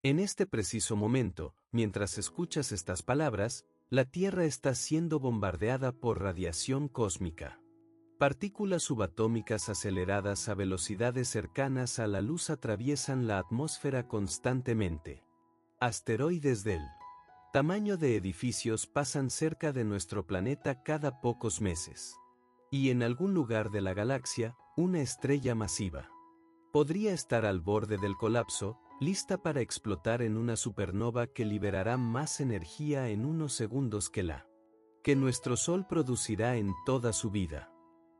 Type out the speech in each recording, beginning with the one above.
En este preciso momento, mientras escuchas estas palabras, la Tierra está siendo bombardeada por radiación cósmica. Partículas subatómicas aceleradas a velocidades cercanas a la luz atraviesan la atmósfera constantemente. Asteroides del tamaño de edificios pasan cerca de nuestro planeta cada pocos meses. Y en algún lugar de la galaxia, una estrella masiva podría estar al borde del colapso, lista para explotar en una supernova que liberará más energía en unos segundos que nuestro Sol producirá en toda su vida.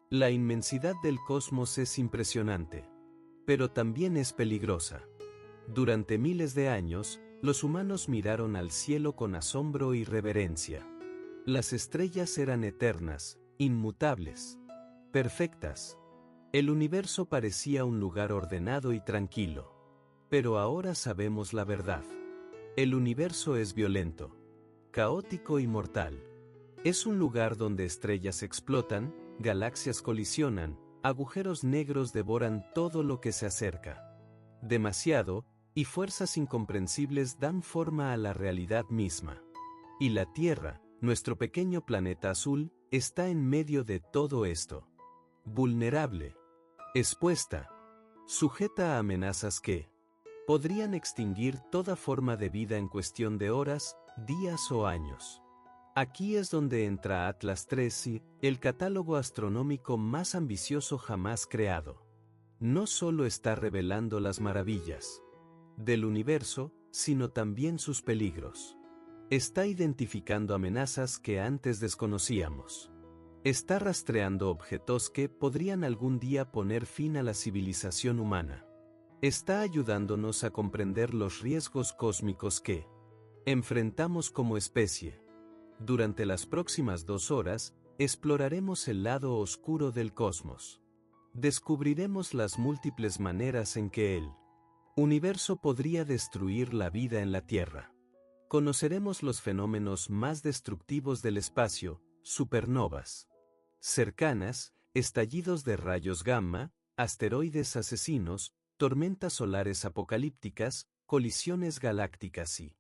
La inmensidad del cosmos es impresionante, pero también es peligrosa. Durante miles de años, los humanos miraron al cielo con asombro y reverencia. Las estrellas eran eternas, inmutables, perfectas. El universo parecía un lugar ordenado y tranquilo. Pero ahora sabemos la verdad. El universo es violento, caótico y mortal. Es un lugar donde estrellas explotan, galaxias colisionan, agujeros negros devoran todo lo que se acerca. Demasiado, y fuerzas incomprensibles dan forma a la realidad misma. Y la Tierra, nuestro pequeño planeta azul, está en medio de todo esto. Vulnerable, expuesta, sujeta a amenazas que podrían extinguir toda forma de vida en cuestión de horas, días o años. Aquí es donde entra Atlas 3, el catálogo astronómico más ambicioso jamás creado. No solo está revelando las maravillas del universo, sino también sus peligros. Está identificando amenazas que antes desconocíamos. Está rastreando objetos que podrían algún día poner fin a la civilización humana. Está ayudándonos a comprender los riesgos cósmicos que enfrentamos como especie. Durante las próximas 2 horas, exploraremos el lado oscuro del cosmos. Descubriremos las múltiples maneras en que el universo podría destruir la vida en la Tierra. Conoceremos los fenómenos más destructivos del espacio, supernovas cercanas, estallidos de rayos gamma, asteroides asesinos, tormentas solares apocalípticas, colisiones galácticas y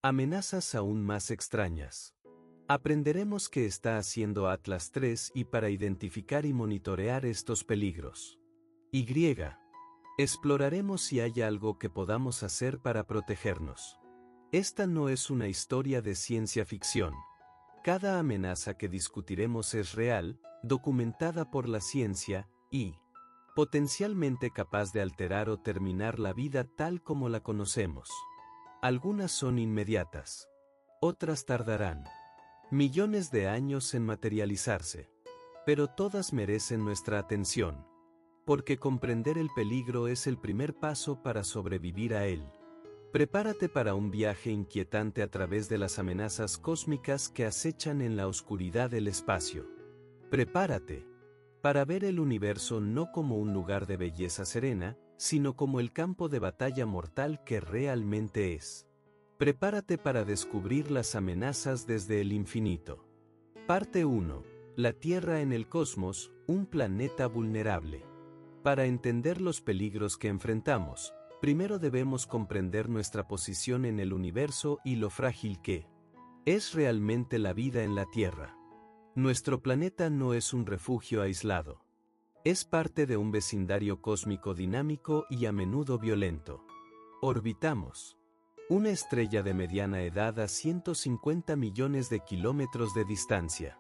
amenazas aún más extrañas. Aprenderemos qué está haciendo Atlas 3 y para identificar y monitorear estos peligros. Y. Exploraremos si hay algo que podamos hacer para protegernos. Esta no es una historia de ciencia ficción. Cada amenaza que discutiremos es real, documentada por la ciencia, y potencialmente capaz de alterar o terminar la vida tal como la conocemos. Algunas son inmediatas. Otras tardarán millones de años en materializarse. Pero todas merecen nuestra atención. Porque comprender el peligro es el primer paso para sobrevivir a él. Prepárate para un viaje inquietante a través de las amenazas cósmicas que acechan en la oscuridad del espacio. Prepárate para ver el universo no como un lugar de belleza serena, sino como el campo de batalla mortal que realmente es. Prepárate para descubrir las amenazas desde el infinito. Parte 1. La Tierra en el cosmos, un planeta vulnerable. Para entender los peligros que enfrentamos, primero debemos comprender nuestra posición en el universo y lo frágil que es realmente la vida en la Tierra. Nuestro planeta no es un refugio aislado. Es parte de un vecindario cósmico dinámico y a menudo violento. Orbitamos una estrella de mediana edad a 150 millones de kilómetros de distancia.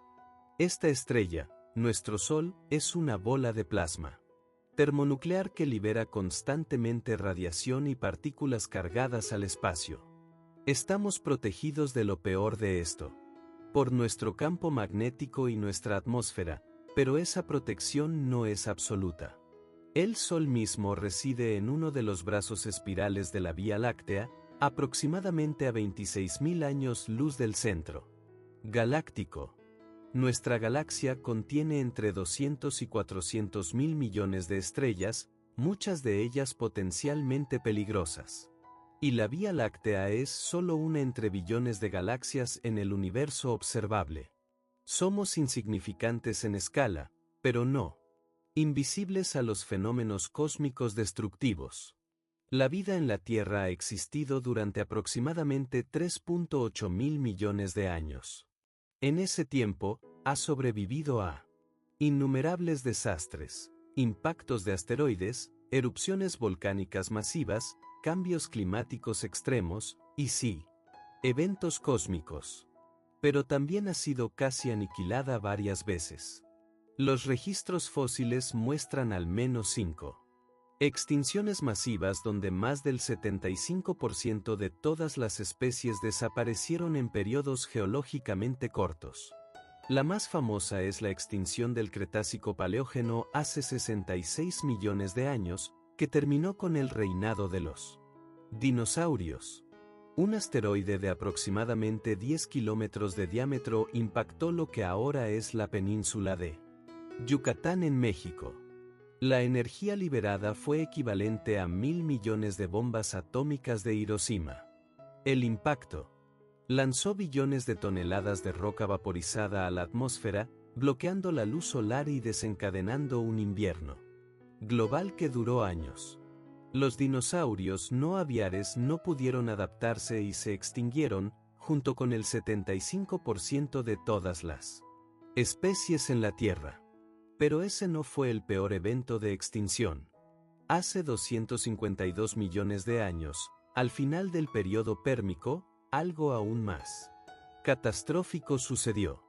Esta estrella, nuestro Sol, es una bola de plasma termonuclear que libera constantemente radiación y partículas cargadas al espacio. Estamos protegidos de lo peor de esto, por nuestro campo magnético y nuestra atmósfera, pero esa protección no es absoluta. El Sol mismo reside en uno de los brazos espirales de la Vía Láctea, aproximadamente a 26.000 años luz del centro galáctico. Nuestra galaxia contiene entre 200 y 400 mil millones de estrellas, muchas de ellas potencialmente peligrosas. Y la Vía Láctea es solo una entre billones de galaxias en el universo observable. Somos insignificantes en escala, pero no invisibles a los fenómenos cósmicos destructivos. La vida en la Tierra ha existido durante aproximadamente 3.8 mil millones de años. En ese tiempo, ha sobrevivido a innumerables desastres, impactos de asteroides, erupciones volcánicas masivas, cambios climáticos extremos, y sí, eventos cósmicos. Pero también ha sido casi aniquilada varias veces. Los registros fósiles muestran al menos 5 extinciones masivas donde más del 75% de todas las especies desaparecieron en periodos geológicamente cortos. La más famosa es la extinción del Cretácico-Paleógeno hace 66 millones de años, que terminó con el reinado de los dinosaurios. Un asteroide de aproximadamente 10 kilómetros de diámetro impactó lo que ahora es la península de Yucatán en México. La energía liberada fue equivalente a 1.000 millones de bombas atómicas de Hiroshima. El impacto lanzó billones de toneladas de roca vaporizada a la atmósfera, bloqueando la luz solar y desencadenando un invierno global que duró años. Los dinosaurios no aviares no pudieron adaptarse y se extinguieron, junto con el 75% de todas las especies en la Tierra. Pero ese no fue el peor evento de extinción. Hace 252 millones de años, al final del período pérmico, algo aún más catastrófico sucedió.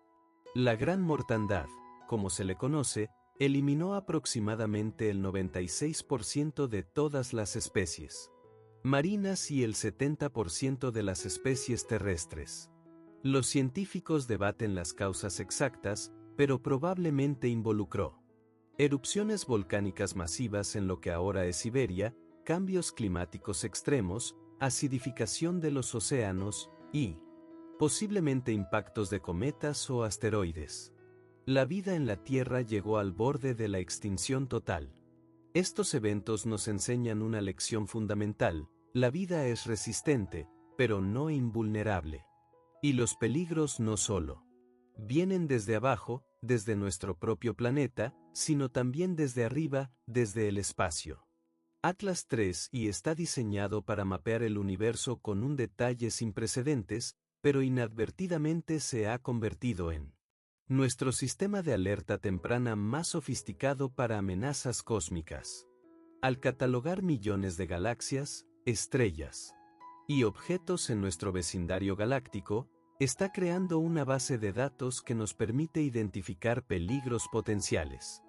La Gran Mortandad, como se le conoce, eliminó aproximadamente el 96% de todas las especies marinas y el 70% de las especies terrestres. Los científicos debaten las causas exactas, pero probablemente involucró erupciones volcánicas masivas en lo que ahora es Siberia, cambios climáticos extremos, acidificación de los océanos, y posiblemente impactos de cometas o asteroides. La vida en la Tierra llegó al borde de la extinción total. Estos eventos nos enseñan una lección fundamental: la vida es resistente, pero no invulnerable. Y los peligros no solo vienen desde abajo, desde nuestro propio planeta, sino también desde arriba, desde el espacio. Atlas III está diseñado para mapear el universo con un detalle sin precedentes, pero inadvertidamente se ha convertido en nuestro sistema de alerta temprana más sofisticado para amenazas cósmicas. Al catalogar millones de galaxias, estrellas y objetos en nuestro vecindario galáctico, está creando una base de datos que nos permite identificar peligros potenciales.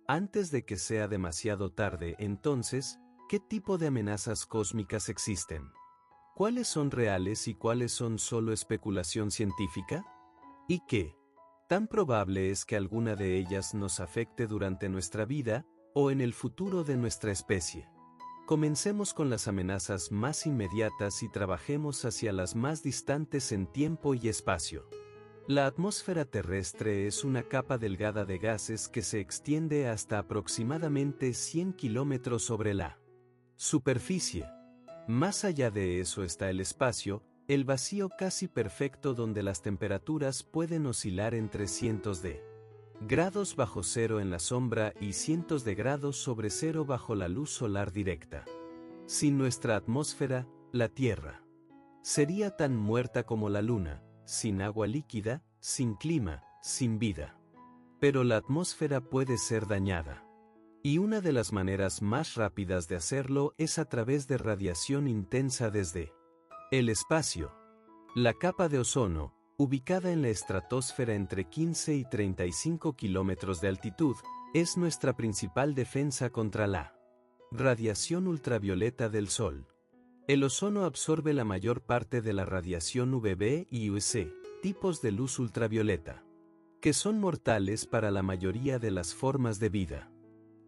Antes de que sea demasiado tarde, entonces, ¿qué tipo de amenazas cósmicas existen? ¿Cuáles son reales y cuáles son solo especulación científica? ¿Y qué tan probable es que alguna de ellas nos afecte durante nuestra vida o en el futuro de nuestra especie? Comencemos con las amenazas más inmediatas y trabajemos hacia las más distantes en tiempo y espacio. La atmósfera terrestre es una capa delgada de gases que se extiende hasta aproximadamente 100 kilómetros sobre la superficie. Más allá de eso está el espacio, el vacío casi perfecto donde las temperaturas pueden oscilar entre cientos de grados bajo cero en la sombra y cientos de grados sobre cero bajo la luz solar directa. Sin nuestra atmósfera, la Tierra sería tan muerta como la Luna, sin agua líquida, sin clima, sin vida. Pero la atmósfera puede ser dañada. Y una de las maneras más rápidas de hacerlo es a través de radiación intensa desde el espacio. La capa de ozono, ubicada en la estratosfera entre 15 y 35 kilómetros de altitud, es nuestra principal defensa contra la radiación ultravioleta del Sol. El ozono absorbe la mayor parte de la radiación UVB y UC, tipos de luz ultravioleta, que son mortales para la mayoría de las formas de vida.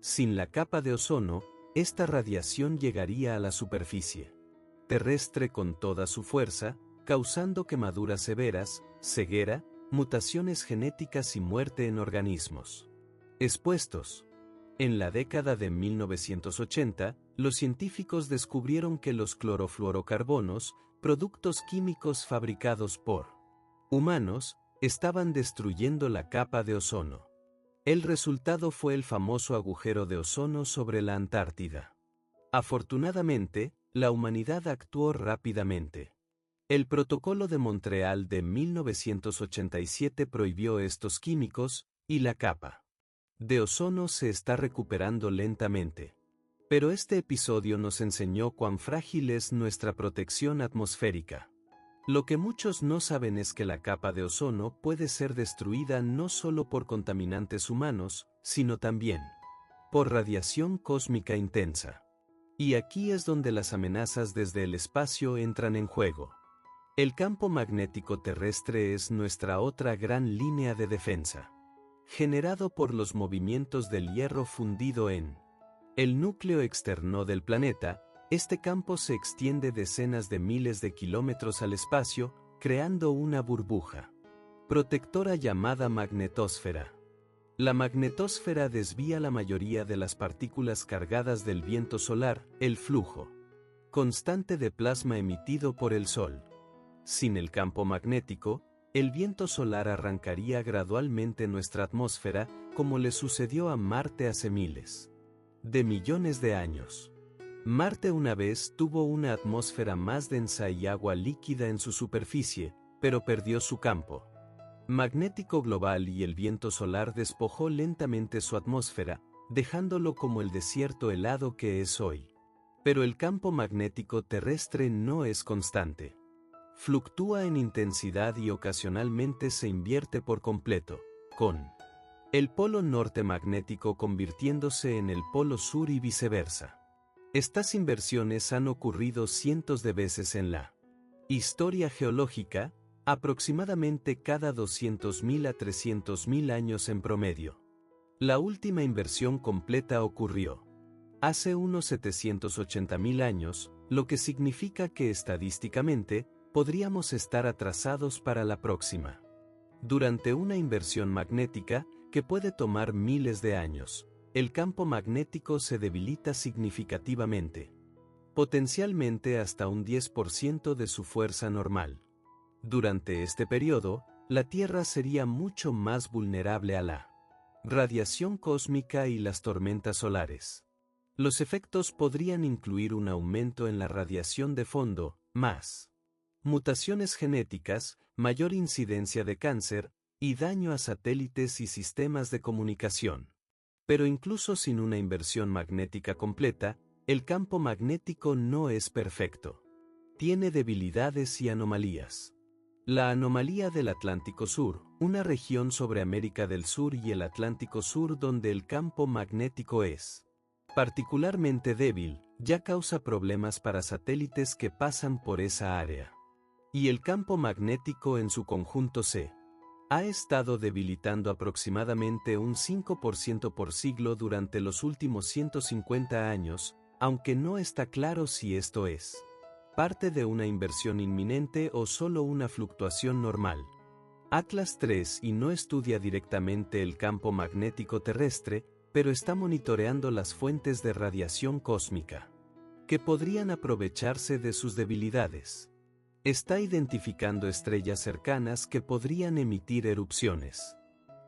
Sin la capa de ozono, esta radiación llegaría a la superficie terrestre con toda su fuerza, causando quemaduras severas, ceguera, mutaciones genéticas y muerte en organismos expuestos. En la década de 1980, los científicos descubrieron que los clorofluorocarbonos, productos químicos fabricados por humanos, estaban destruyendo la capa de ozono. El resultado fue el famoso agujero de ozono sobre la Antártida. Afortunadamente, la humanidad actuó rápidamente. El Protocolo de Montreal de 1987 prohibió estos químicos, y la capa de ozono se está recuperando lentamente. Pero este episodio nos enseñó cuán frágil es nuestra protección atmosférica. Lo que muchos no saben es que la capa de ozono puede ser destruida no solo por contaminantes humanos, sino también por radiación cósmica intensa. Y aquí es donde las amenazas desde el espacio entran en juego. El campo magnético terrestre es nuestra otra gran línea de defensa. Generado por los movimientos del hierro fundido en el núcleo externo del planeta, este campo se extiende decenas de miles de kilómetros al espacio, creando una burbuja protectora llamada magnetosfera. La magnetosfera desvía la mayoría de las partículas cargadas del viento solar, el flujo constante de plasma emitido por el Sol. Sin el campo magnético, el viento solar arrancaría gradualmente nuestra atmósfera, como le sucedió a Marte hace miles de millones de años. Marte una vez tuvo una atmósfera más densa y agua líquida en su superficie, pero perdió su campo magnético global y el viento solar despojó lentamente su atmósfera, dejándolo como el desierto helado que es hoy. Pero el campo magnético terrestre no es constante. Fluctúa en intensidad y ocasionalmente se invierte por completo, con el polo norte magnético convirtiéndose en el polo sur y viceversa. Estas inversiones han ocurrido cientos de veces en la historia geológica, aproximadamente cada 200.000 a 300.000 años en promedio. La última inversión completa ocurrió hace unos 780.000 años, lo que significa que estadísticamente podríamos estar atrasados para la próxima. Durante una inversión magnética, que puede tomar miles de años, el campo magnético se debilita significativamente, potencialmente hasta un 10% de su fuerza normal. Durante este periodo, la Tierra sería mucho más vulnerable a la radiación cósmica y las tormentas solares. Los efectos podrían incluir un aumento en la radiación de fondo, más mutaciones genéticas, mayor incidencia de cáncer, y daño a satélites y sistemas de comunicación. Pero incluso sin una inversión magnética completa, el campo magnético no es perfecto. Tiene debilidades y anomalías. La anomalía del Atlántico Sur, una región sobre América del Sur y el Atlántico Sur donde el campo magnético es particularmente débil, ya causa problemas para satélites que pasan por esa área. Y el campo magnético en su conjunto se ha estado debilitando aproximadamente un 5% por siglo durante los últimos 150 años, aunque no está claro si esto es parte de una inversión inminente o solo una fluctuación normal. Atlas 3 y no estudia directamente el campo magnético terrestre, pero está monitoreando las fuentes de radiación cósmica que podrían aprovecharse de sus debilidades. Está identificando estrellas cercanas que podrían emitir erupciones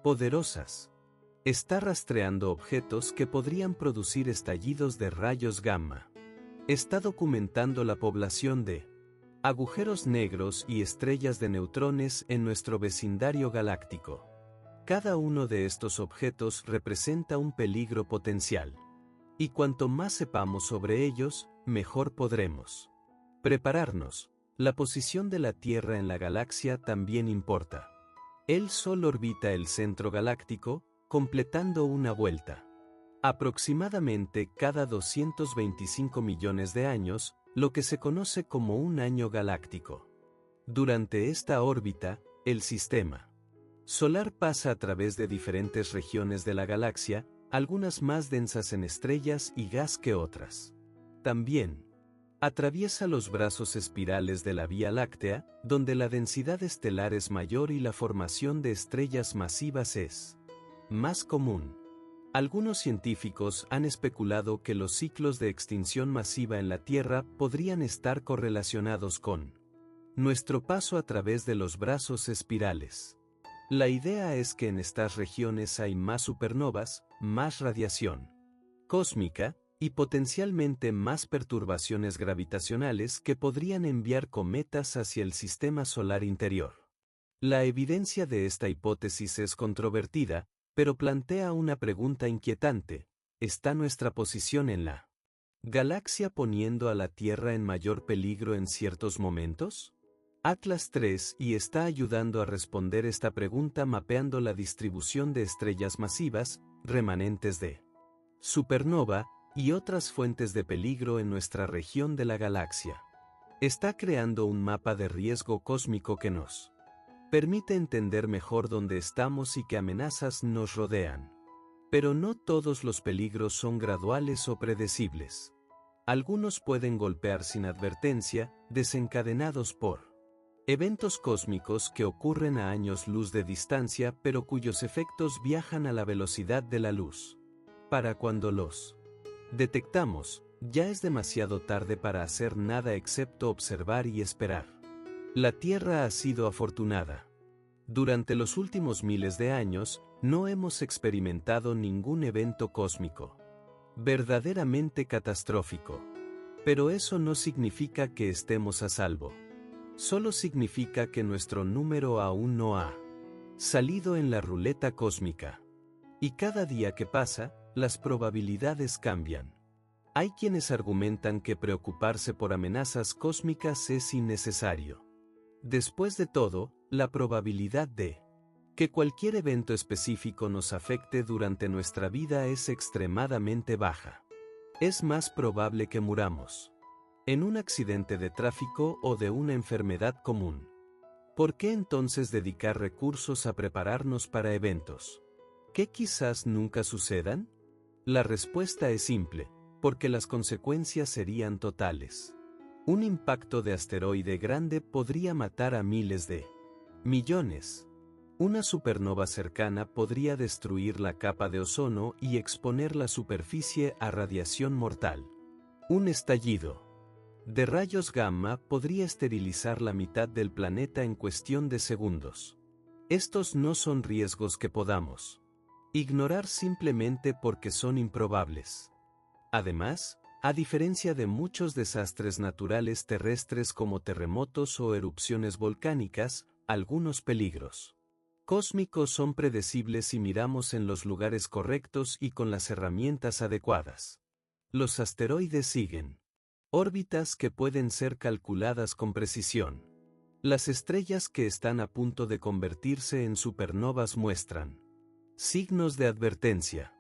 poderosas. Está rastreando objetos que podrían producir estallidos de rayos gamma. Está documentando la población de agujeros negros y estrellas de neutrones en nuestro vecindario galáctico. Cada uno de estos objetos representa un peligro potencial. Y cuanto más sepamos sobre ellos, mejor podremos prepararnos. La posición de la Tierra en la galaxia también importa. El Sol orbita el centro galáctico, completando una vuelta aproximadamente cada 225 millones de años, lo que se conoce como un año galáctico. Durante esta órbita, el sistema solar pasa a través de diferentes regiones de la galaxia, algunas más densas en estrellas y gas que otras. También atraviesa los brazos espirales de la Vía Láctea, donde la densidad estelar es mayor y la formación de estrellas masivas es más común. Algunos científicos han especulado que los ciclos de extinción masiva en la Tierra podrían estar correlacionados con nuestro paso a través de los brazos espirales. La idea es que en estas regiones hay más supernovas, más radiación cósmica, y potencialmente más perturbaciones gravitacionales que podrían enviar cometas hacia el sistema solar interior. La evidencia de esta hipótesis es controvertida, pero plantea una pregunta inquietante: ¿está nuestra posición en la galaxia poniendo a la Tierra en mayor peligro en ciertos momentos? Atlas 3 y está ayudando a responder esta pregunta mapeando la distribución de estrellas masivas, remanentes de supernova, y otras fuentes de peligro en nuestra región de la galaxia. Está creando un mapa de riesgo cósmico que nos permite entender mejor dónde estamos y qué amenazas nos rodean. Pero no todos los peligros son graduales o predecibles. Algunos pueden golpear sin advertencia, desencadenados por eventos cósmicos que ocurren a años luz de distancia pero cuyos efectos viajan a la velocidad de la luz. Para cuando los detectamos, ya es demasiado tarde para hacer nada excepto observar y esperar. La Tierra ha sido afortunada. Durante los últimos miles de años, no hemos experimentado ningún evento cósmico verdaderamente catastrófico. Pero eso no significa que estemos a salvo. Solo significa que nuestro número aún no ha salido en la ruleta cósmica. Y cada día que pasa, las probabilidades cambian. Hay quienes argumentan que preocuparse por amenazas cósmicas es innecesario. Después de todo, la probabilidad de que cualquier evento específico nos afecte durante nuestra vida es extremadamente baja. Es más probable que muramos en un accidente de tráfico o de una enfermedad común. ¿Por qué entonces dedicar recursos a prepararnos para eventos que quizás nunca sucedan? La respuesta es simple: porque las consecuencias serían totales. Un impacto de asteroide grande podría matar a miles de millones. Una supernova cercana podría destruir la capa de ozono y exponer la superficie a radiación mortal. Un estallido de rayos gamma podría esterilizar la mitad del planeta en cuestión de segundos. Estos no son riesgos que podamos ignorar simplemente porque son improbables. Además, a diferencia de muchos desastres naturales terrestres como terremotos o erupciones volcánicas, algunos peligros cósmicos son predecibles si miramos en los lugares correctos y con las herramientas adecuadas. Los asteroides siguen órbitas que pueden ser calculadas con precisión. Las estrellas que están a punto de convertirse en supernovas muestran signos de advertencia.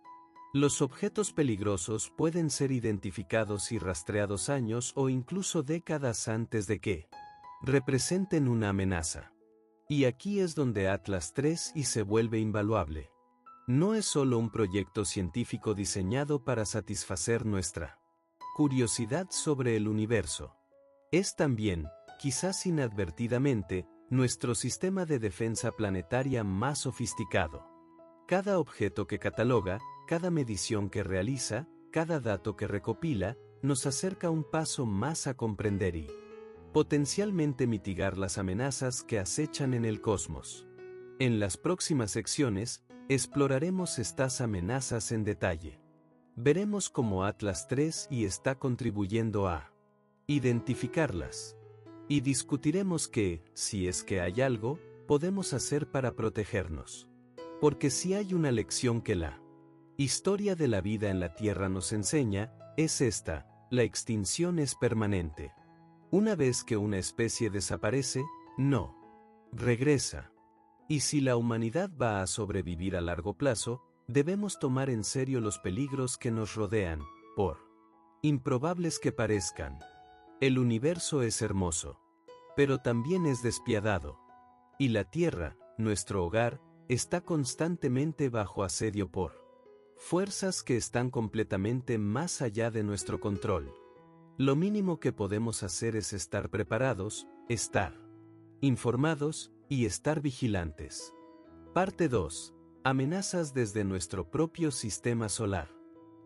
Los objetos peligrosos pueden ser identificados y rastreados años o incluso décadas antes de que representen una amenaza. Y aquí es donde Atlas 3 y se vuelve invaluable. No es solo un proyecto científico diseñado para satisfacer nuestra curiosidad sobre el universo. Es también, quizás inadvertidamente, nuestro sistema de defensa planetaria más sofisticado. Cada objeto que cataloga, cada medición que realiza, cada dato que recopila, nos acerca un paso más a comprender y potencialmente mitigar las amenazas que acechan en el cosmos. En las próximas secciones, exploraremos estas amenazas en detalle. Veremos cómo Atlas 3 y está contribuyendo a identificarlas. Y discutiremos qué, si es que hay algo, podemos hacer para protegernos. Porque si hay una lección que la historia de la vida en la Tierra nos enseña, es esta: la extinción es permanente. Una vez que una especie desaparece, no regresa. Y si la humanidad va a sobrevivir a largo plazo, debemos tomar en serio los peligros que nos rodean, por improbables que parezcan. El universo es hermoso, pero también es despiadado. Y la Tierra, nuestro hogar, está constantemente bajo asedio por fuerzas que están completamente más allá de nuestro control. Lo mínimo que podemos hacer es estar preparados, estar informados y estar vigilantes. Parte 2. Amenazas desde nuestro propio sistema solar.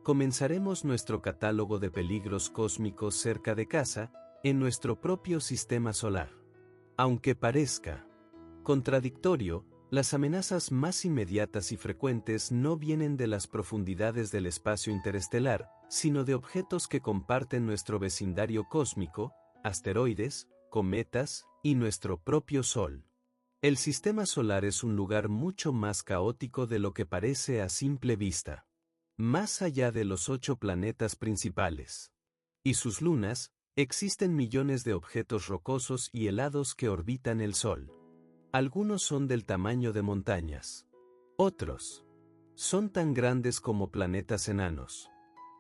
Comenzaremos nuestro catálogo de peligros cósmicos cerca de casa, en nuestro propio sistema solar. Aunque parezca contradictorio, las amenazas más inmediatas y frecuentes no vienen de las profundidades del espacio interestelar, sino de objetos que comparten nuestro vecindario cósmico, asteroides, cometas y nuestro propio Sol. El sistema solar es un lugar mucho más caótico de lo que parece a simple vista. Más allá de los 8 planetas principales y sus lunas, existen millones de objetos rocosos y helados que orbitan el Sol. Algunos son del tamaño de montañas. Otros son tan grandes como planetas enanos.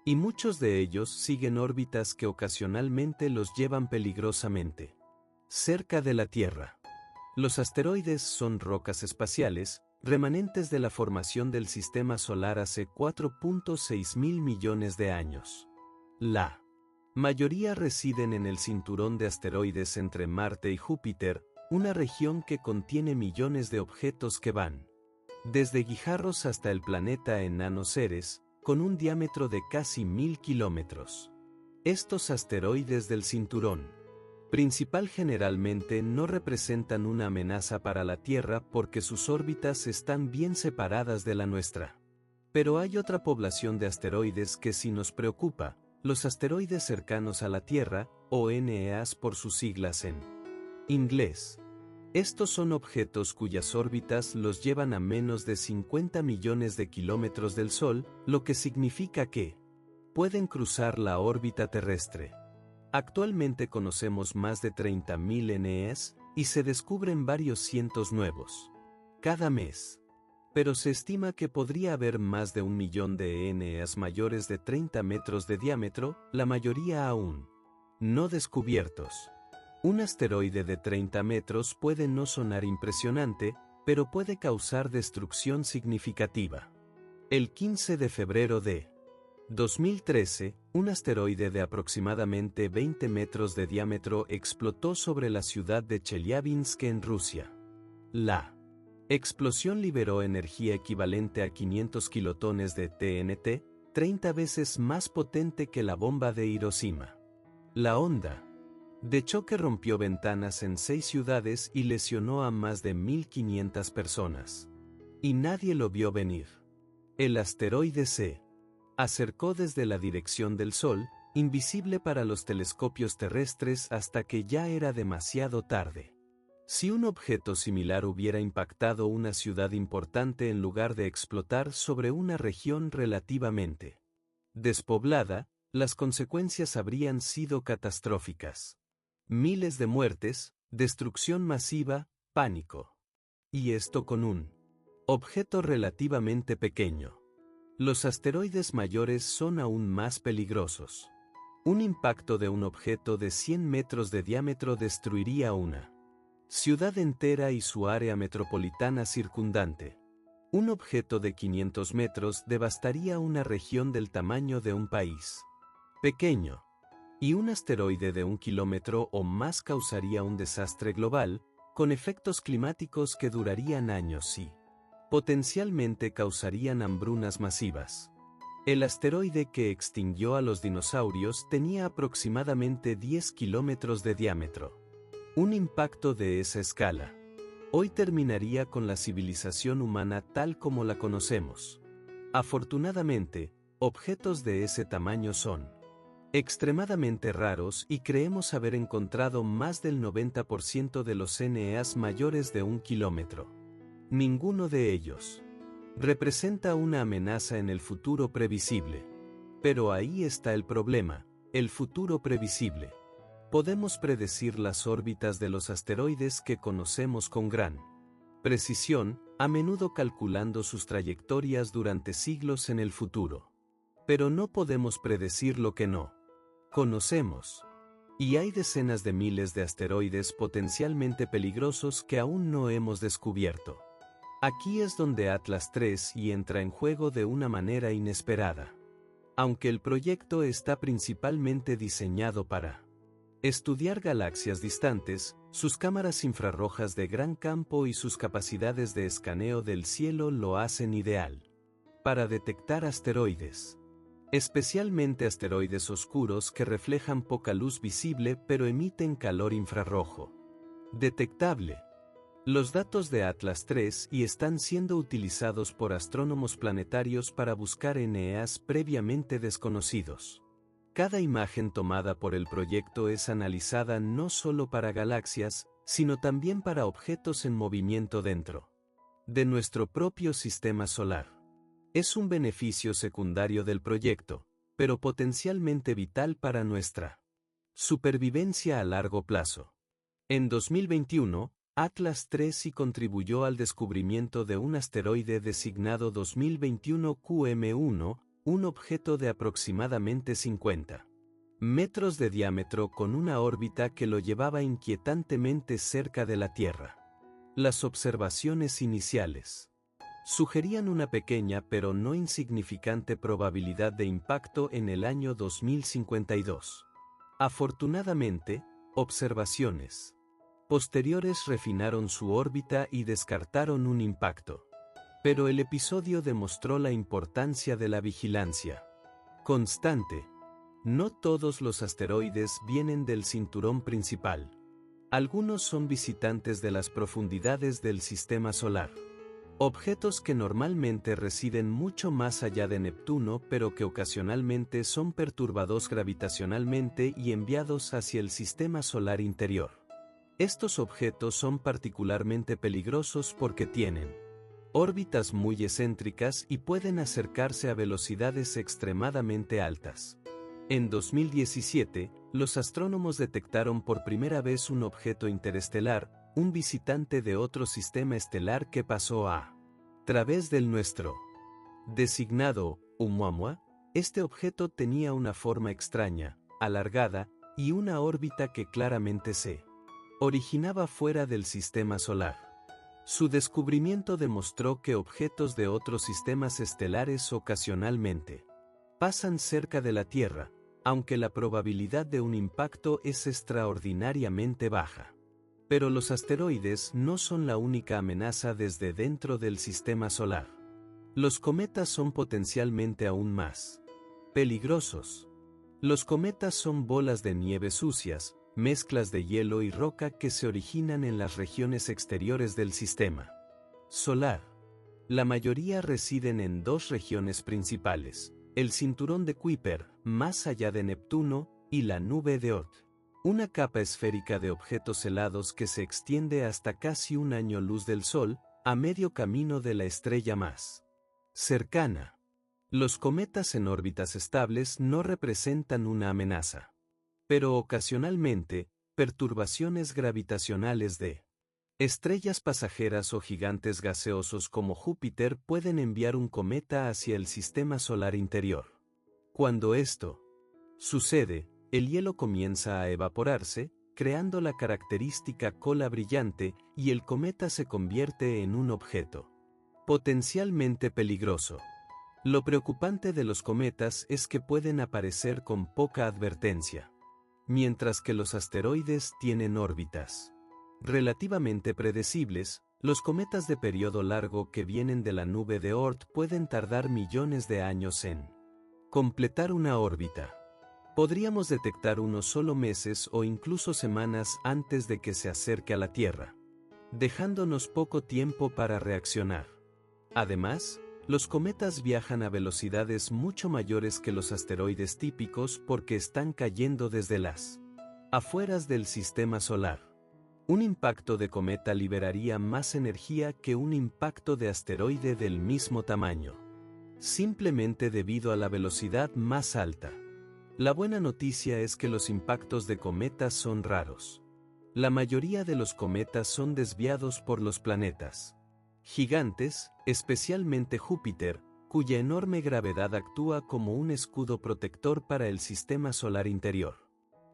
Y muchos de ellos siguen órbitas que ocasionalmente los llevan peligrosamente cerca de la Tierra. Los asteroides son rocas espaciales, remanentes de la formación del sistema solar hace 4.6 mil millones de años. La mayoría residen en el cinturón de asteroides entre Marte y Júpiter, una región que contiene millones de objetos que van desde guijarros hasta el planeta enano Ceres, con un diámetro de casi 1000 kilómetros. Estos asteroides del cinturón principal generalmente no representan una amenaza para la Tierra porque sus órbitas están bien separadas de la nuestra. Pero hay otra población de asteroides que sí nos preocupa, los asteroides cercanos a la Tierra, o NEAs por sus siglas en inglés. Estos son objetos cuyas órbitas los llevan a menos de 50 millones de kilómetros del Sol, lo que significa que pueden cruzar la órbita terrestre. Actualmente conocemos más de 30.000 NEAs, y se descubren varios cientos nuevos cada mes. Pero se estima que podría haber más de 1 millón de NEAs mayores de 30 metros de diámetro, la mayoría aún no descubiertos. Un asteroide de 30 metros puede no sonar impresionante, pero puede causar destrucción significativa. El 15 de febrero de 2013, un asteroide de aproximadamente 20 metros de diámetro explotó sobre la ciudad de Chelyabinsk en Rusia. La explosión liberó energía equivalente a 500 kilotones de TNT, 30 veces más potente que la bomba de Hiroshima. La onda de choque rompió ventanas en 6 ciudades y lesionó a más de 1.500 personas. Y nadie lo vio venir. El asteroide se acercó desde la dirección del Sol, invisible para los telescopios terrestres hasta que ya era demasiado tarde. Si un objeto similar hubiera impactado una ciudad importante en lugar de explotar sobre una región relativamente despoblada, las consecuencias habrían sido catastróficas. Miles de muertes, destrucción masiva, pánico. Y esto con un objeto relativamente pequeño. Los asteroides mayores son aún más peligrosos. Un impacto de un objeto de 100 metros de diámetro destruiría una ciudad entera y su área metropolitana circundante. Un objeto de 500 metros devastaría una región del tamaño de un país pequeño. Y un asteroide de 1 kilómetro o más causaría un desastre global, con efectos climáticos que durarían años y potencialmente causarían hambrunas masivas. El asteroide que extinguió a los dinosaurios tenía aproximadamente 10 kilómetros de diámetro. Un impacto de esa escala hoy terminaría con la civilización humana tal como la conocemos. Afortunadamente, objetos de ese tamaño son extremadamente raros y creemos haber encontrado más del 90% de los NEAs mayores de 1 kilómetro. Ninguno de ellos representa una amenaza en el futuro previsible. Pero ahí está el problema, el futuro previsible. Podemos predecir las órbitas de los asteroides que conocemos con gran precisión, a menudo calculando sus trayectorias durante siglos en el futuro. Pero no podemos predecir lo que no conocemos. Y hay decenas de miles de asteroides potencialmente peligrosos que aún no hemos descubierto. Aquí es donde Atlas III entra en juego de una manera inesperada. Aunque el proyecto está principalmente diseñado para estudiar galaxias distantes, sus cámaras infrarrojas de gran campo y sus capacidades de escaneo del cielo lo hacen ideal para detectar asteroides. Especialmente asteroides oscuros que reflejan poca luz visible pero emiten calor infrarrojo detectable. Los datos de Atlas III están siendo utilizados por astrónomos planetarios para buscar NEAs previamente desconocidos. Cada imagen tomada por el proyecto es analizada no solo para galaxias, sino también para objetos en movimiento dentro de nuestro propio sistema solar. Es un beneficio secundario del proyecto, pero potencialmente vital para nuestra supervivencia a largo plazo. En 2021, Atlas III contribuyó al descubrimiento de un asteroide designado 2021 QM1, un objeto de aproximadamente 50 metros de diámetro con una órbita que lo llevaba inquietantemente cerca de la Tierra. Las observaciones iniciales sugerían una pequeña pero no insignificante probabilidad de impacto en el año 2052. Afortunadamente, observaciones posteriores refinaron su órbita y descartaron un impacto. Pero el episodio demostró la importancia de la vigilancia constante. No todos los asteroides vienen del cinturón principal. Algunos son visitantes de las profundidades del sistema solar. Objetos que normalmente residen mucho más allá de Neptuno pero que ocasionalmente son perturbados gravitacionalmente y enviados hacia el sistema solar interior. Estos objetos son particularmente peligrosos porque tienen órbitas muy excéntricas y pueden acercarse a velocidades extremadamente altas. En 2017, los astrónomos detectaron por primera vez un objeto interestelar, un visitante de otro sistema estelar que pasó a través del nuestro. Designado Oumuamua, este objeto tenía una forma extraña, alargada, y una órbita que claramente se originaba fuera del sistema solar. Su descubrimiento demostró que objetos de otros sistemas estelares ocasionalmente pasan cerca de la Tierra, aunque la probabilidad de un impacto es extraordinariamente baja. Pero los asteroides no son la única amenaza desde dentro del sistema solar. Los cometas son potencialmente aún más peligrosos. Los cometas son bolas de nieve sucias, mezclas de hielo y roca que se originan en las regiones exteriores del sistema solar. La mayoría residen en dos regiones principales: el cinturón de Kuiper, más allá de Neptuno, y la nube de Oort, una capa esférica de objetos helados que se extiende hasta casi un año luz del Sol, a medio camino de la estrella más cercana. Los cometas en órbitas estables no representan una amenaza, pero ocasionalmente, perturbaciones gravitacionales de estrellas pasajeras o gigantes gaseosos como Júpiter pueden enviar un cometa hacia el sistema solar interior. Cuando esto sucede, el hielo comienza a evaporarse, creando la característica cola brillante, y el cometa se convierte en un objeto potencialmente peligroso. Lo preocupante de los cometas es que pueden aparecer con poca advertencia, mientras que los asteroides tienen órbitas relativamente predecibles. Los cometas de periodo largo que vienen de la nube de Oort pueden tardar millones de años en completar una órbita. Podríamos detectar unos solo meses o incluso semanas antes de que se acerque a la Tierra, dejándonos poco tiempo para reaccionar. Además, los cometas viajan a velocidades mucho mayores que los asteroides típicos porque están cayendo desde las afueras del sistema solar. Un impacto de cometa liberaría más energía que un impacto de asteroide del mismo tamaño, simplemente debido a la velocidad más alta. La buena noticia es que los impactos de cometas son raros. La mayoría de los cometas son desviados por los planetas gigantes, especialmente Júpiter, cuya enorme gravedad actúa como un escudo protector para el sistema solar interior.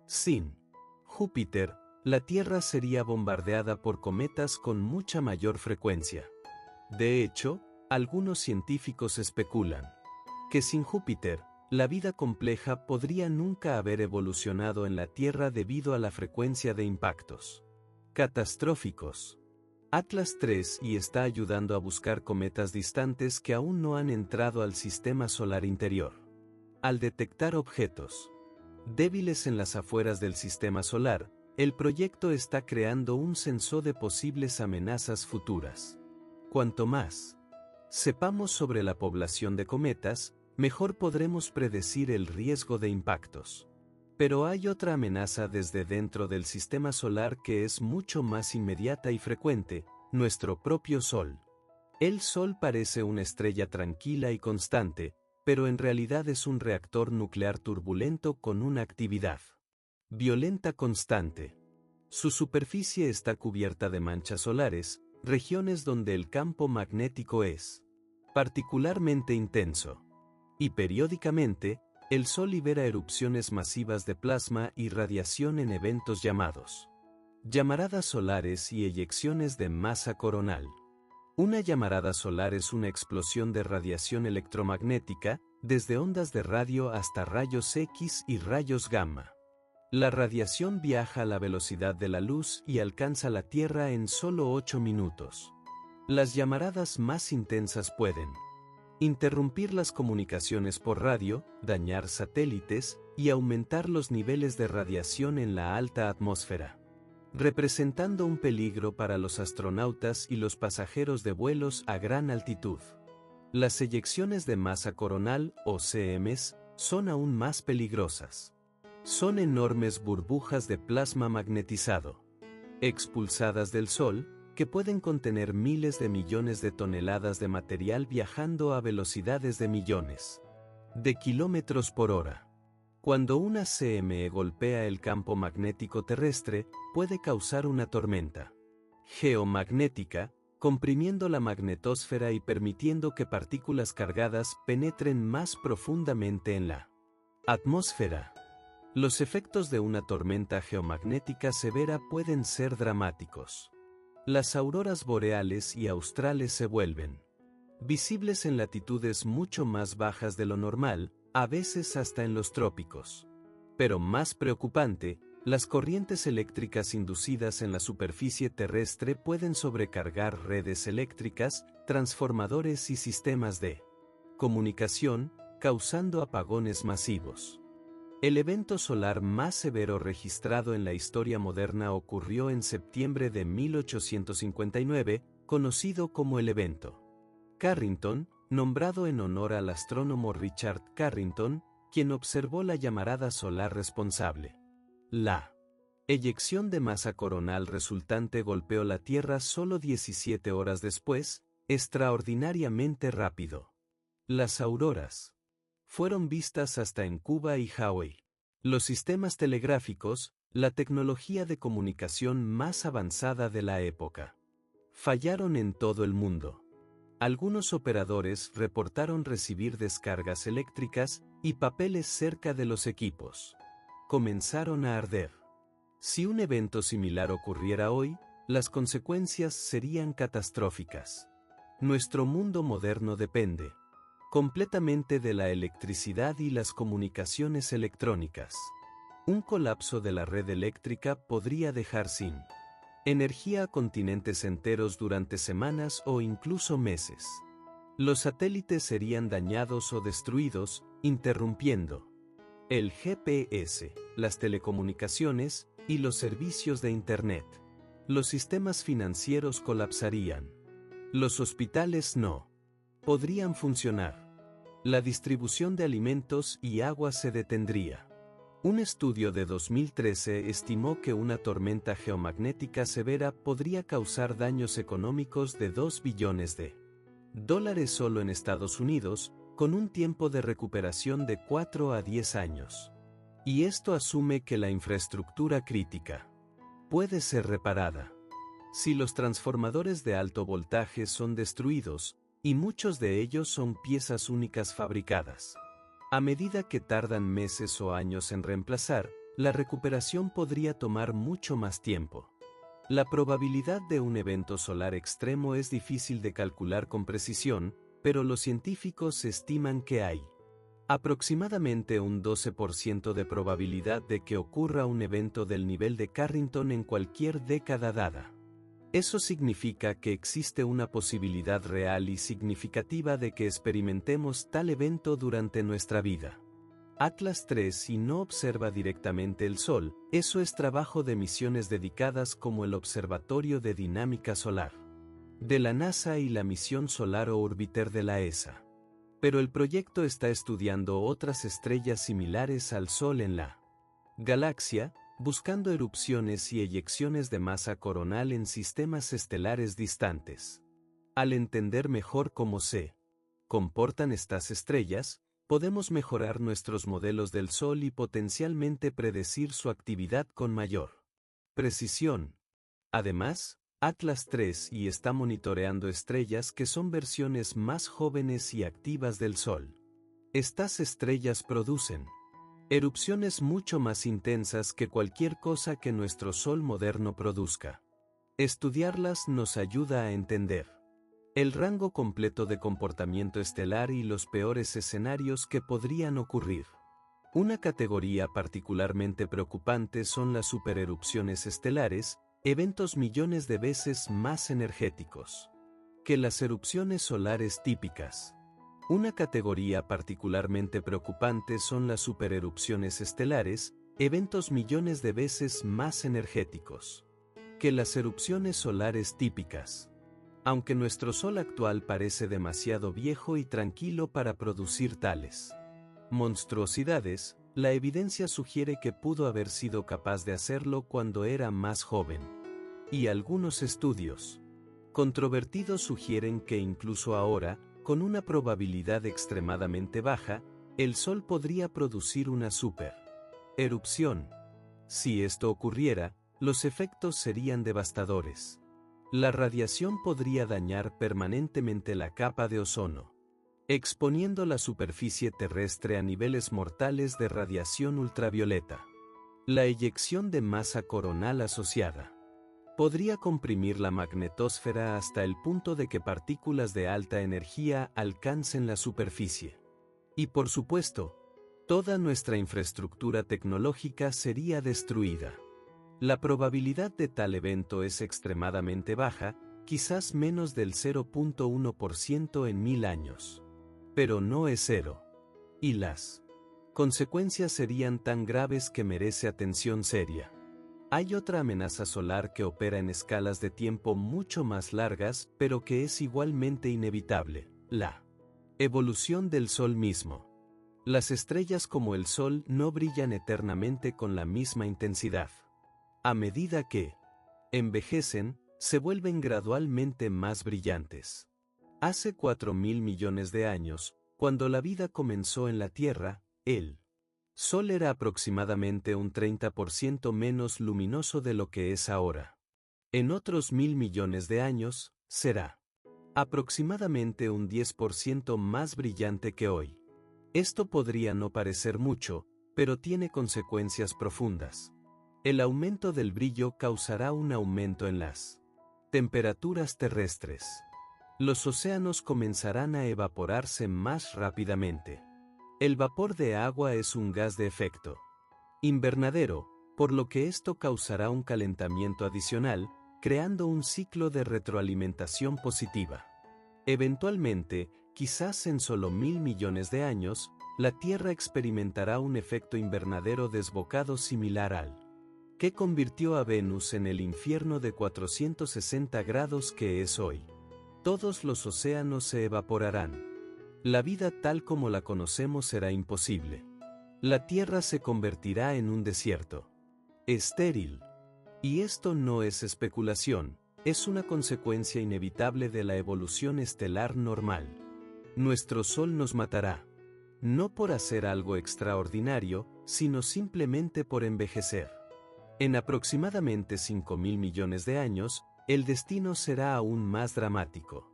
Sin Júpiter, la Tierra sería bombardeada por cometas con mucha mayor frecuencia. De hecho, algunos científicos especulan que sin Júpiter, la vida compleja podría nunca haber evolucionado en la Tierra debido a la frecuencia de impactos catastróficos. Atlas III está ayudando a buscar cometas distantes que aún no han entrado al sistema solar interior. Al detectar objetos débiles en las afueras del sistema solar, El proyecto está creando un censo de posibles amenazas futuras. Cuanto más sepamos sobre la población de cometas, mejor podremos predecir el riesgo de impactos. Pero hay otra amenaza desde dentro del sistema solar que es mucho más inmediata y frecuente: nuestro propio Sol. El Sol parece una estrella tranquila y constante, pero en realidad es un reactor nuclear turbulento con una actividad violenta constante. Su superficie está cubierta de manchas solares, regiones donde el campo magnético es particularmente intenso. Y periódicamente, el Sol libera erupciones masivas de plasma y radiación en eventos llamados llamaradas solares y eyecciones de masa coronal. Una llamarada solar es una explosión de radiación electromagnética, desde ondas de radio hasta rayos X y rayos gamma. La radiación viaja a la velocidad de la luz y alcanza la Tierra en solo 8 minutos. Las llamaradas más intensas pueden interrumpir las comunicaciones por radio, dañar satélites y aumentar los niveles de radiación en la alta atmósfera, representando un peligro para los astronautas y los pasajeros de vuelos a gran altitud. Las eyecciones de masa coronal, o CMs, son aún más peligrosas. Son enormes burbujas de plasma magnetizado, expulsadas del Sol, que pueden contener miles de millones de toneladas de material viajando a velocidades de millones de kilómetros por hora. Cuando una CME golpea el campo magnético terrestre, puede causar una tormenta geomagnética, comprimiendo la magnetosfera y permitiendo que partículas cargadas penetren más profundamente en la atmósfera. Los efectos de una tormenta geomagnética severa pueden ser dramáticos. Las auroras boreales y australes se vuelven visibles en latitudes mucho más bajas de lo normal, a veces hasta en los trópicos. Pero más preocupante, las corrientes eléctricas inducidas en la superficie terrestre pueden sobrecargar redes eléctricas, transformadores y sistemas de comunicación, causando apagones masivos. El evento solar más severo registrado en la historia moderna ocurrió en septiembre de 1859, conocido como el evento Carrington, nombrado en honor al astrónomo Richard Carrington, quien observó la llamarada solar responsable. La eyección de masa coronal resultante golpeó la Tierra solo 17 horas después, extraordinariamente rápido. Las auroras fueron vistas hasta en Cuba y Hawái. Los sistemas telegráficos, la tecnología de comunicación más avanzada de la época, fallaron en todo el mundo. Algunos operadores reportaron recibir descargas eléctricas y papeles cerca de los equipos. Comenzaron a arder. Si un evento similar ocurriera hoy, las consecuencias serían catastróficas. Nuestro mundo moderno depende completamente de la electricidad y las comunicaciones electrónicas. Un colapso de la red eléctrica podría dejar sin energía a continentes enteros durante semanas o incluso meses. Los satélites serían dañados o destruidos, interrumpiendo el GPS, las telecomunicaciones y los servicios de Internet. Los sistemas financieros colapsarían. Los hospitales no podrían funcionar. La distribución de alimentos y agua se detendría. Un estudio de 2013 estimó que una tormenta geomagnética severa podría causar daños económicos de $2 billones solo en Estados Unidos, con un tiempo de recuperación de 4 a 10 años. Y esto asume que la infraestructura crítica puede ser reparada. Si los transformadores de alto voltaje son destruidos, y muchos de ellos son piezas únicas fabricadas, a medida que tardan meses o años en reemplazar, la recuperación podría tomar mucho más tiempo. La probabilidad de un evento solar extremo es difícil de calcular con precisión, pero los científicos estiman que hay aproximadamente un 12% de probabilidad de que ocurra un evento del nivel de Carrington en cualquier década dada. Eso significa que existe una posibilidad real y significativa de que experimentemos tal evento durante nuestra vida. Atlas 3 y no observa directamente el Sol, eso es trabajo de misiones dedicadas como el Observatorio de Dinámica Solar de la NASA y la misión Solar Orbiter de la ESA. Pero el proyecto está estudiando otras estrellas similares al Sol en la galaxia, buscando erupciones y eyecciones de masa coronal en sistemas estelares distantes. Al entender mejor cómo se comportan estas estrellas, podemos mejorar nuestros modelos del Sol y potencialmente predecir su actividad con mayor precisión. Además, Atlas 3 está monitoreando estrellas que son versiones más jóvenes y activas del Sol. Estas estrellas producen erupciones mucho más intensas que cualquier cosa que nuestro Sol moderno produzca. Estudiarlas nos ayuda a entender el rango completo de comportamiento estelar y los peores escenarios que podrían ocurrir. Una categoría particularmente preocupante son las supererupciones estelares, eventos millones de veces más energéticos que las erupciones solares típicas. Una categoría particularmente preocupante son las supererupciones estelares, eventos millones de veces más energéticos que las erupciones solares típicas. Aunque nuestro Sol actual parece demasiado viejo y tranquilo para producir tales monstruosidades, la evidencia sugiere que pudo haber sido capaz de hacerlo cuando era más joven. Y algunos estudios controvertidos sugieren que incluso ahora, con una probabilidad extremadamente baja, el Sol podría producir una supererupción. Si esto ocurriera, los efectos serían devastadores. La radiación podría dañar permanentemente la capa de ozono, exponiendo la superficie terrestre a niveles mortales de radiación ultravioleta. La eyección de masa coronal asociada podría comprimir la magnetosfera hasta el punto de que partículas de alta energía alcancen la superficie. Y por supuesto, toda nuestra infraestructura tecnológica sería destruida. La probabilidad de tal evento es extremadamente baja, quizás menos del 0.1% en 1000 años. Pero no es cero. Y las consecuencias serían tan graves que merece atención seria. Hay otra amenaza solar que opera en escalas de tiempo mucho más largas, pero que es igualmente inevitable: la evolución del Sol mismo. Las estrellas como el Sol no brillan eternamente con la misma intensidad. A medida que envejecen, se vuelven gradualmente más brillantes. Hace 4.000 millones de años, cuando la vida comenzó en la Tierra, el Sol era aproximadamente un 30% menos luminoso de lo que es ahora. En otros 1.000 millones de años, será aproximadamente un 10% más brillante que hoy. Esto podría no parecer mucho, pero tiene consecuencias profundas. El aumento del brillo causará un aumento en las temperaturas terrestres. Los océanos comenzarán a evaporarse más rápidamente. El vapor de agua es un gas de efecto invernadero, por lo que esto causará un calentamiento adicional, creando un ciclo de retroalimentación positiva. Eventualmente, quizás en solo 1.000 millones de años, la Tierra experimentará un efecto invernadero desbocado similar al que convirtió a Venus en el infierno de 460 grados que es hoy. Todos los océanos se evaporarán. La vida tal como la conocemos será imposible. La Tierra se convertirá en un desierto estéril. Y esto no es especulación, es una consecuencia inevitable de la evolución estelar normal. Nuestro Sol nos matará. No por hacer algo extraordinario, sino simplemente por envejecer. En aproximadamente 5.000 millones de años, el destino será aún más dramático.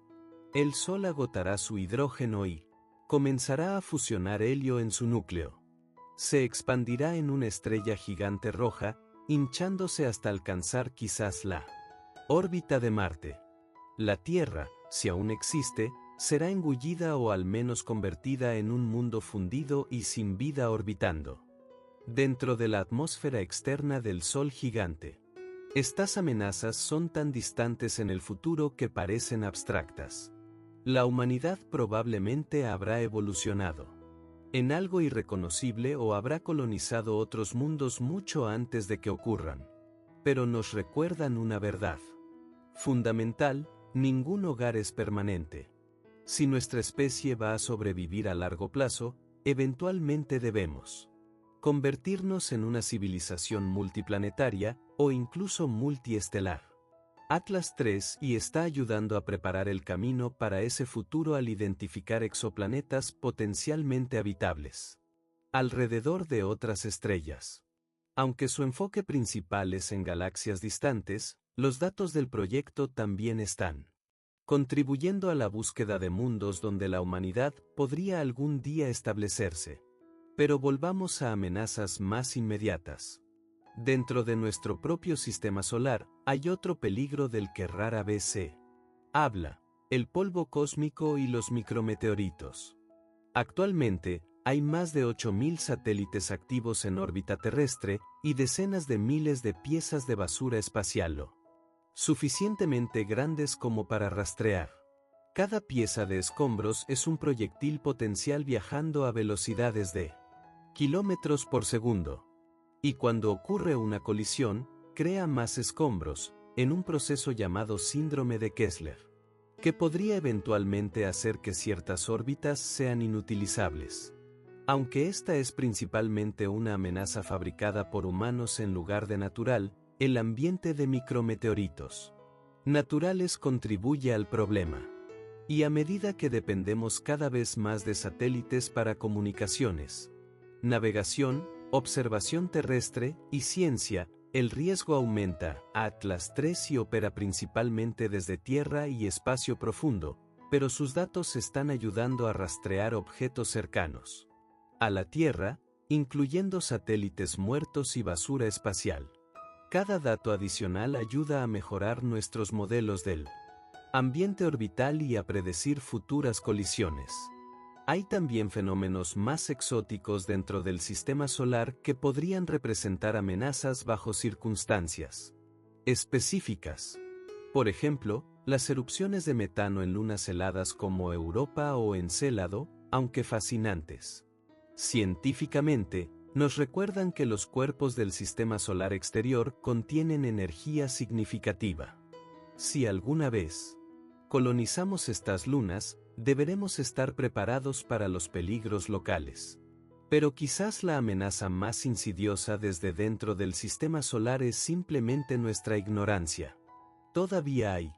El Sol agotará su hidrógeno y comenzará a fusionar helio en su núcleo. Se expandirá en una estrella gigante roja, hinchándose hasta alcanzar quizás la órbita de Marte. La Tierra, si aún existe, será engullida o al menos convertida en un mundo fundido y sin vida orbitando dentro de la atmósfera externa del Sol gigante. Estas amenazas son tan distantes en el futuro que parecen abstractas. La humanidad probablemente habrá evolucionado en algo irreconocible o habrá colonizado otros mundos mucho antes de que ocurran. Pero nos recuerdan una verdad fundamental: ningún hogar es permanente. Si nuestra especie va a sobrevivir a largo plazo, eventualmente debemos convertirnos en una civilización multiplanetaria o incluso multiestelar. Atlas 3 y está ayudando a preparar el camino para ese futuro al identificar exoplanetas potencialmente habitables alrededor de otras estrellas. Aunque su enfoque principal es en galaxias distantes, los datos del proyecto también están contribuyendo a la búsqueda de mundos donde la humanidad podría algún día establecerse. Pero volvamos a amenazas más inmediatas. Dentro de nuestro propio sistema solar, hay otro peligro del que rara vez se habla: el polvo cósmico y los micrometeoritos. Actualmente, hay más de 8.000 satélites activos en órbita terrestre y decenas de miles de piezas de basura espacial lo suficientemente grandes como para rastrear. Cada pieza de escombros es un proyectil potencial viajando a velocidades de kilómetros por segundo. Y cuando ocurre una colisión, crea más escombros, en un proceso llamado síndrome de Kessler, que podría eventualmente hacer que ciertas órbitas sean inutilizables. Aunque esta es principalmente una amenaza fabricada por humanos en lugar de natural, el ambiente de micrometeoritos naturales contribuye al problema. Y a medida que dependemos cada vez más de satélites para comunicaciones, navegación, observación terrestre y ciencia, el riesgo aumenta. Atlas 3 y opera principalmente desde Tierra y espacio profundo, pero sus datos están ayudando a rastrear objetos cercanos a la Tierra, incluyendo satélites muertos y basura espacial. Cada dato adicional ayuda a mejorar nuestros modelos del ambiente orbital y a predecir futuras colisiones. Hay también fenómenos más exóticos dentro del sistema solar que podrían representar amenazas bajo circunstancias específicas. Por ejemplo, las erupciones de metano en lunas heladas como Europa o Encélado, aunque fascinantes científicamente, nos recuerdan que los cuerpos del sistema solar exterior contienen energía significativa. Si alguna vez colonizamos estas lunas, deberemos estar preparados para los peligros locales. Pero quizás la amenaza más insidiosa desde dentro del sistema solar es simplemente nuestra ignorancia. Todavía hay